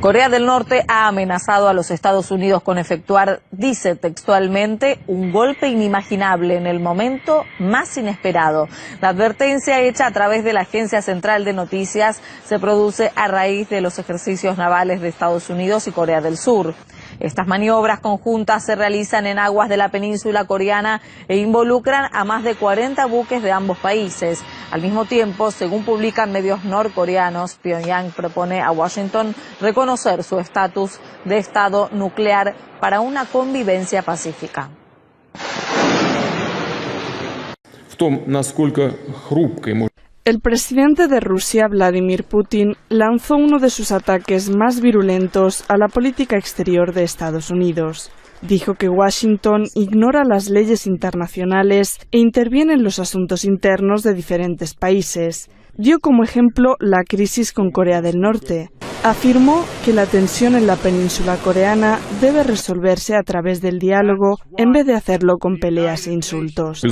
Corea del Norte ha amenazado a los Estados Unidos con efectuar, dice textualmente, un golpe inimaginable en el momento más inesperado. La advertencia hecha a través de la Agencia Central de Noticias se produce a raíz de los ejercicios navales de Estados Unidos y Corea del Sur. Estas maniobras conjuntas se realizan en aguas de la península coreana e involucran a más de 40 buques de ambos países. Al mismo tiempo, según publican medios norcoreanos, Pyongyang propone a Washington reconocer su estatus de Estado nuclear para una convivencia pacífica. El presidente de Rusia, Vladimir Putin, lanzó uno de sus ataques más virulentos a la política exterior de Estados Unidos. Dijo que Washington ignora las leyes internacionales e interviene en los asuntos internos de diferentes países. Dio como ejemplo la crisis con Corea del Norte. Afirmó que la tensión en la península coreana debe resolverse a través del diálogo en vez de hacerlo con peleas e insultos.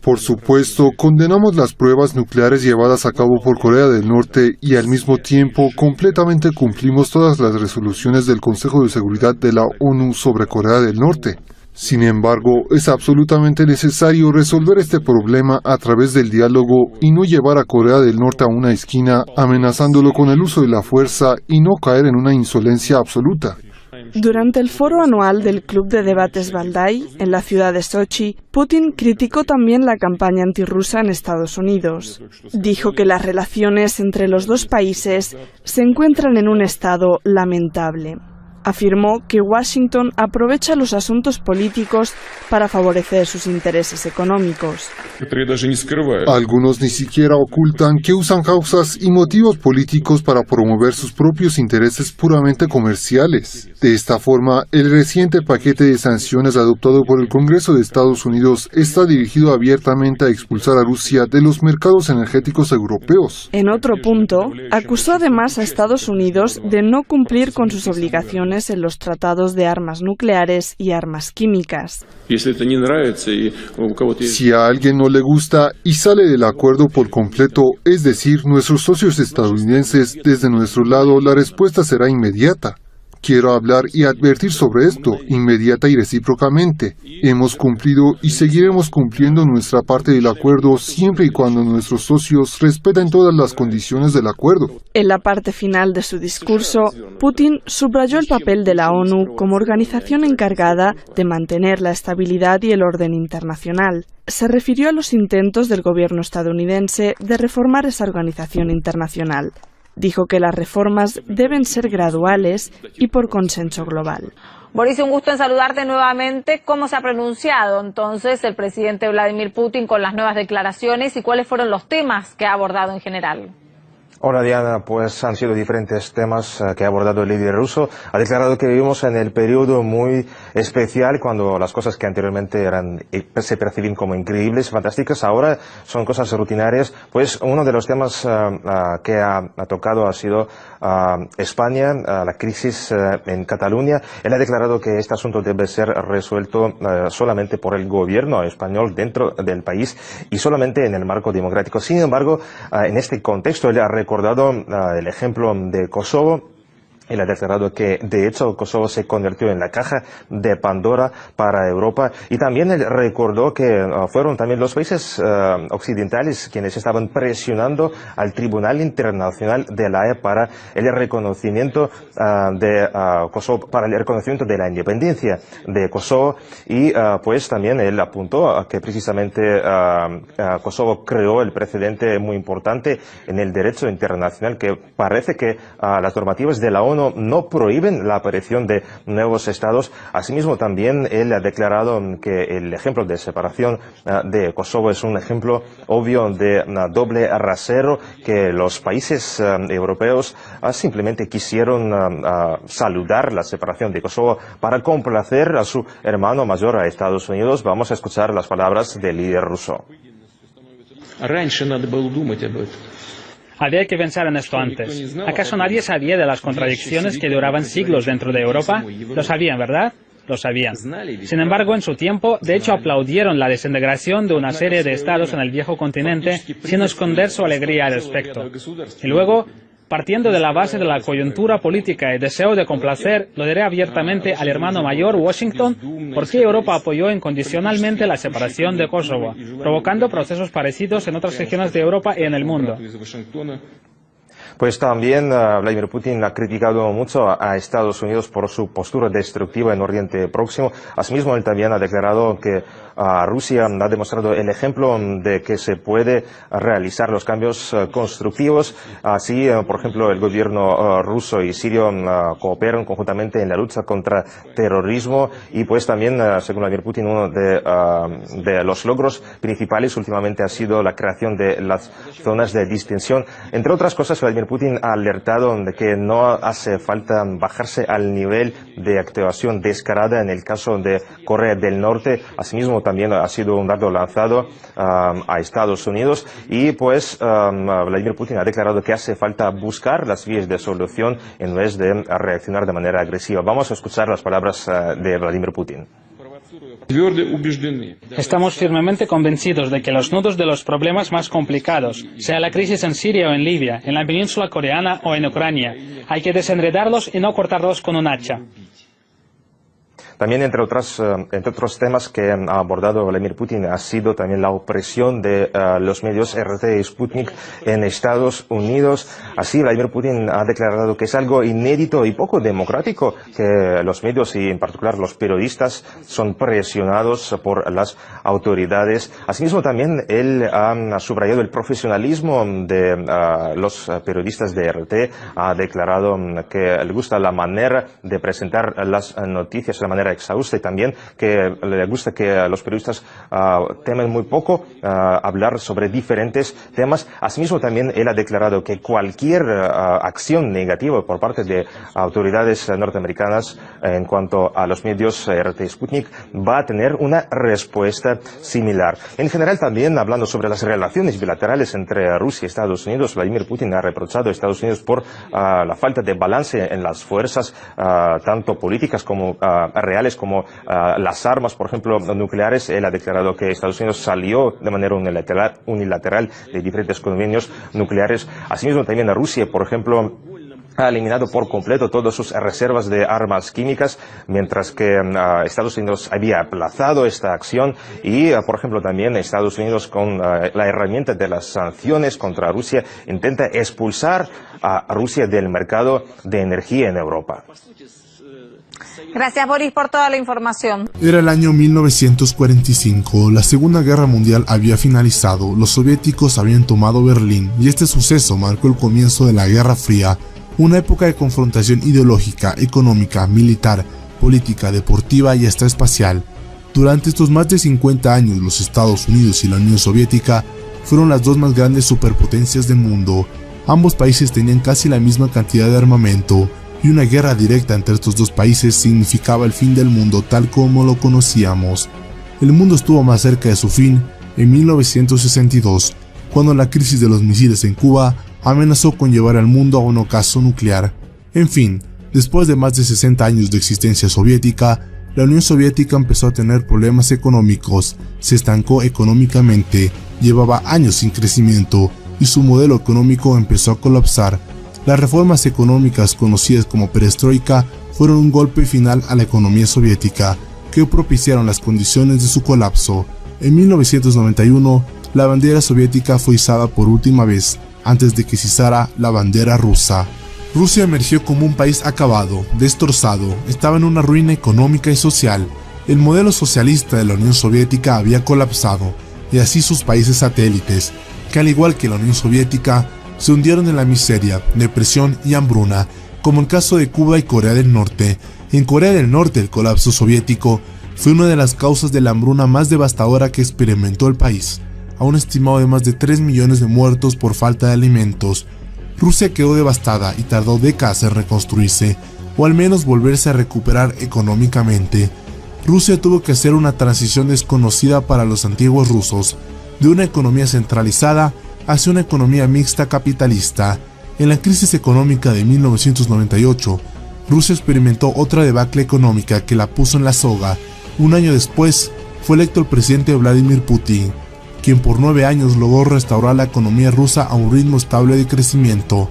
Por supuesto, condenamos las pruebas nucleares llevadas a cabo por Corea del Norte y al mismo tiempo completamente cumplimos todas las resoluciones del Consejo de Seguridad de la ONU sobre Corea del Norte. Sin embargo, es absolutamente necesario resolver este problema a través del diálogo y no llevar a Corea del Norte a una esquina amenazándolo con el uso de la fuerza y no caer en una insolencia absoluta. Durante el foro anual del Club de Debates Valdai, en la ciudad de Sochi, Putin criticó también la campaña antirrusa en Estados Unidos. Dijo que las relaciones entre los dos países se encuentran en un estado lamentable. Afirmó que Washington aprovecha los asuntos políticos para favorecer sus intereses económicos. Algunos ni siquiera ocultan que usan causas y motivos políticos para promover sus propios intereses puramente comerciales. De esta forma, el reciente paquete de sanciones adoptado por el Congreso de Estados Unidos está dirigido abiertamente a expulsar a Rusia de los mercados energéticos europeos. En otro punto, acusó además a Estados Unidos de no cumplir con sus obligaciones en los tratados de armas nucleares y armas químicas. Si a alguien no le gusta y sale del acuerdo por completo, es decir, nuestros socios estadounidenses, desde nuestro lado la respuesta será inmediata. Quiero hablar y advertir sobre esto, inmediata y recíprocamente. Hemos cumplido y seguiremos cumpliendo nuestra parte del acuerdo siempre y cuando nuestros socios respeten todas las condiciones del acuerdo. En la parte final de su discurso, Putin subrayó el papel de la ONU como organización encargada de mantener la estabilidad y el orden internacional. Se refirió a los intentos del gobierno estadounidense de reformar esa organización internacional. Dijo que las reformas deben ser graduales y por consenso global. Boris, un gusto en saludarte nuevamente. ¿Cómo se ha pronunciado entonces el presidente Vladimir Putin con las nuevas declaraciones y cuáles fueron los temas que ha abordado en general? Hola Diana, pues han sido diferentes temas que ha abordado el líder ruso. Ha declarado que vivimos en el periodo muy especial cuando las cosas que anteriormente se percibían como increíbles, fantásticas, ahora son cosas rutinarias. Pues uno de los temas que ha tocado ha sido España, la crisis en Cataluña. Él ha declarado que este asunto debe ser resuelto solamente por el gobierno español dentro del país y solamente en el marco democrático. Sin embargo, en este contexto él ha recordado el ejemplo de Kosovo. Él ha declarado que, de hecho, Kosovo se convirtió en la caja de Pandora para Europa. Y también él recordó que fueron también los países occidentales quienes estaban presionando al Tribunal Internacional de la Haya para el reconocimiento de Kosovo, para el reconocimiento de la independencia de Kosovo. Y pues también él apuntó a que precisamente Kosovo creó el precedente muy importante en el derecho internacional, que parece que las normativas de la ONU no prohíben la aparición de nuevos estados. Asimismo, también él ha declarado que el ejemplo de separación de Kosovo es un ejemplo obvio de doble rasero, que los países europeos simplemente quisieron saludar la separación de Kosovo para complacer a su hermano mayor, a Estados Unidos. Vamos a escuchar las palabras del líder ruso. Había que pensar en esto antes. ¿Acaso nadie sabía de las contradicciones que duraban siglos dentro de Europa? Lo sabían, ¿verdad? Lo sabían. Sin embargo, en su tiempo, de hecho, aplaudieron la desintegración de una serie de estados en el viejo continente sin esconder su alegría al respecto. Y luego Partiendo de la base de la coyuntura política y deseo de complacer, lo diré abiertamente al hermano mayor Washington, ¿por qué Europa apoyó incondicionalmente la separación de Kosovo, provocando procesos parecidos en otras regiones de Europa y en el mundo? Pues también Vladimir Putin ha criticado mucho a Estados Unidos por su postura destructiva en Oriente Próximo. Asimismo, él también ha declarado que Rusia ha demostrado el ejemplo de que se puede realizar los cambios constructivos. Así, por ejemplo, el gobierno ruso y sirio cooperan conjuntamente en la lucha contra terrorismo y pues también, según Vladimir Putin, uno de los logros principales últimamente ha sido la creación de las zonas de distensión. Entre otras cosas, Vladimir Putin ha alertado de que no hace falta bajarse al nivel de actuación descarada en el caso de Corea del Norte. Asimismo, también ha sido un dardo lanzado a Estados Unidos y pues Vladimir Putin ha declarado que hace falta buscar las vías de solución en vez de reaccionar de manera agresiva. Vamos a escuchar las palabras de Vladimir Putin. Estamos firmemente convencidos de que los nudos de los problemas más complicados, sea la crisis en Siria o en Libia, en la península coreana o en Ucrania, hay que desenredarlos y no cortarlos con un hacha. También, entre otros temas que ha abordado Vladimir Putin, ha sido también la opresión de los medios RT y Sputnik en Estados Unidos. Así, Vladimir Putin ha declarado que es algo inédito y poco democrático que los medios y en particular los periodistas son presionados por las autoridades. Asimismo, también él ha subrayado el profesionalismo de los periodistas de RT. Ha declarado que le gusta la manera de presentar las noticias, la manera exhausta y también que le gusta que los periodistas temen muy poco hablar sobre diferentes temas. Asimismo, también él ha declarado que cualquier acción negativa por parte de autoridades norteamericanas en cuanto a los medios RT y Sputnik va a tener una respuesta similar. En general, también hablando sobre las relaciones bilaterales entre Rusia y Estados Unidos, Vladimir Putin ha reprochado a Estados Unidos por la falta de balance en las fuerzas, tanto políticas como reales, como las armas, por ejemplo, nucleares. Él ha declarado que Estados Unidos salió de manera unilateral de diferentes convenios nucleares. Asimismo, también a Rusia, por ejemplo, ha eliminado por completo todas sus reservas de armas químicas, mientras que Estados Unidos había aplazado esta acción y, por ejemplo, también Estados Unidos con la herramienta de las sanciones contra Rusia intenta expulsar a Rusia del mercado de energía en Europa. Gracias, Boris, por toda la información. Era el año 1945, la Segunda Guerra Mundial había finalizado, los soviéticos habían tomado Berlín y este suceso marcó el comienzo de la Guerra Fría, una época de confrontación ideológica, económica, militar, política, deportiva y hasta espacial. Durante estos más de 50 años, los Estados Unidos y la Unión Soviética fueron las dos más grandes superpotencias del mundo. Ambos países tenían casi la misma cantidad de armamento, y una guerra directa entre estos dos países significaba el fin del mundo tal como lo conocíamos. El mundo estuvo más cerca de su fin en 1962, cuando la crisis de los misiles en Cuba amenazó con llevar al mundo a un ocaso nuclear. En fin, después de más de 60 años de existencia soviética, la Unión Soviética empezó a tener problemas económicos, se estancó económicamente, llevaba años sin crecimiento y su modelo económico empezó a colapsar. Las reformas económicas conocidas como perestroika fueron un golpe final a la economía soviética, que propiciaron las condiciones de su colapso. En 1991, la bandera soviética fue izada por última vez, antes de que se izara la bandera rusa. Rusia emergió como un país acabado, destrozado, estaba en una ruina económica y social. El modelo socialista de la Unión Soviética había colapsado, y así sus países satélites, que al igual que la Unión Soviética, se hundieron en la miseria, depresión y hambruna, como el caso de Cuba y Corea del Norte. En Corea del Norte, el colapso soviético fue una de las causas de la hambruna más devastadora que experimentó el país, a un estimado de más de 3 millones de muertos por falta de alimentos. Rusia quedó devastada y tardó décadas en reconstruirse, o al menos volverse a recuperar económicamente. Rusia tuvo que hacer una transición desconocida para los antiguos rusos, de una economía centralizada hacia una economía mixta capitalista. En la crisis económica de 1998, Rusia experimentó otra debacle económica que la puso en la soga. Un año después, fue electo el presidente Vladimir Putin, quien por 9 años logró restaurar la economía rusa a un ritmo estable de crecimiento.